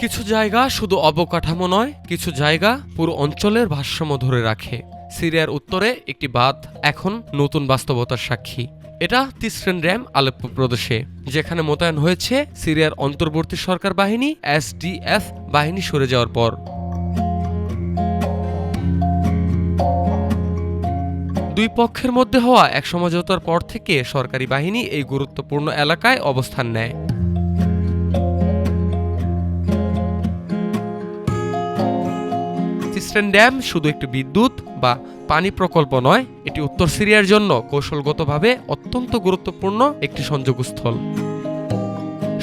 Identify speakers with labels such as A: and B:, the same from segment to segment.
A: কিছু জায়গা শুধু অবকাঠামো নয়, কিছু জায়গা পুরো অঞ্চলের ভারসাম্য ধরে রাখে। সিরিয়ার উত্তরে একটি বাঁধ এখন নতুন বাস্তবতার সাক্ষী। এটা তিসরেন ড্যাম আলেপ্পো প্রদেশে, যেখানে মোতায়েন হয়েছে সিরিয়ার অন্তর্বর্তী সরকার বাহিনী এসডিএফ বাহিনী সরে যাওয়ার পর। দুই পক্ষের মধ্যে হওয়া এক সমঝোতার পর থেকে সরকারি বাহিনী এই গুরুত্বপূর্ণ এলাকায় অবস্থান নেয়। তিসরেন ড্যাম শুধু একটি বিদ্যুৎ বা পানি প্রকল্প নয়, এটি উত্তর সিরিয়ার জন্য কৌশলগতভাবে অত্যন্ত গুরুত্বপূর্ণ একটি সংযোগস্থল।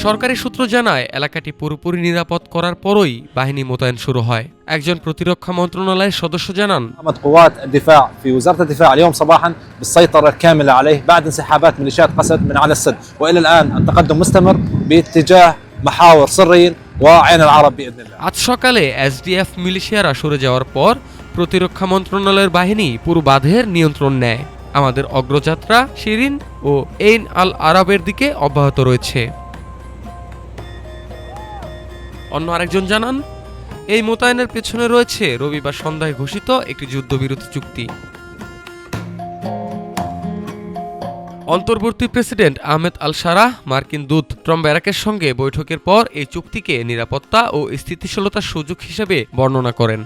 A: সরকারি সূত্র জানায়, এলাকাটি পুরোপুরি নিরাপদ করার পরই বাহিনী মোতায়েন শুরু হয়। একজন প্রতিরক্ষা মন্ত্রণালয়ের সদস্য জানান,
B: قوات الدفاع في وزارة الدفاع اليوم صباحا بالسيطرة الكاملة عليه بعد انسحابات ميليشيات قسد من على السد، وإلى الآن التقدم مستمر باتجاه محاور صرين وعين العرب بإذن الله।
A: আজ সকালে এসডিএফ মিলিশিয়ারা সরে যাওয়ার পর প্রতিরক্ষা মন্ত্রণালয়ের বাহিনী পুরো বাঁধের নিয়ন্ত্রণ নেয়। আমাদের অগ্রযাত্রা শিরিন ও এইন আল আরাবের দিকে অব্যাহত রয়েছে। অন্য আরেকজন জানান, এই মোতায়েনের পেছনে রয়েছে রবিবার সন্ধ্যায় ঘোষিত একটি যুদ্ধবিরতি চুক্তি। অন্তর্বর্তী প্রেসিডেন্ট আহমেদ আল শারাহ মার্কিন দূত টম ব্যারাকের সঙ্গে বৈঠকের পর এই চুক্তিকে নিরাপত্তা ও স্থিতিশীলতার সুযোগ হিসেবে বর্ণনা করেন।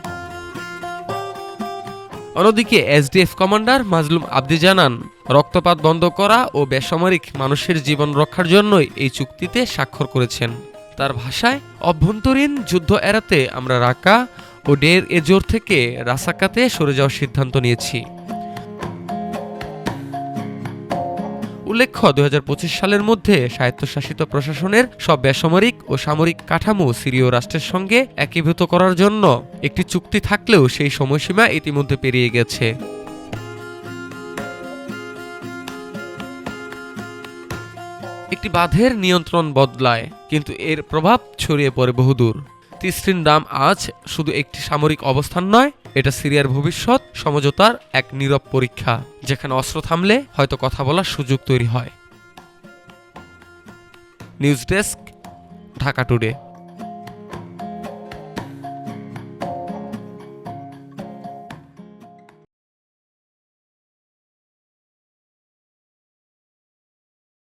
A: অন্যদিকে এসডিএফ কমান্ডার মাজলুম আবদি জানান, রক্তপাত বন্ধ করা ও বেসামরিক মানুষের জীবন রক্ষার জন্যই এই চুক্তিতে স্বাক্ষর করেছেন। তার ভাষায়, অভ্যন্তরীণ যুদ্ধ এড়াতে আমরা রাকা ও ডের এজোর থেকে রাসাকাতে সরে যাওয়ার সিদ্ধান্ত নিয়েছি। উল্লেখ্য, ২০২৫ সালের মধ্যে স্বায়ত্তশাসিত প্রশাসনের সব বেসামরিক ও সামরিক কাঠামো সিরীয় রাষ্ট্রের সঙ্গে একীভূত করার জন্য একটি চুক্তি থাকলেও সেই সময়সীমা ইতিমধ্যে পেরিয়ে গেছে। একটি বাঁধের নিয়ন্ত্রণ বদলায়, কিন্তু এর প্রভাব ছড়িয়ে পড়ে বহুদূর। তিসরিন ড্যাম আজ শুধু একটি সামরিক অবস্থান নয়, এটা সিরিয়ার ভবিষ্যৎ সমঝোতার এক নীরব পরীক্ষা, যেখানে অস্ত্র থামলে হয়তো কথা বলার সুযোগ তৈরি হয়। News desk, Dhaka today.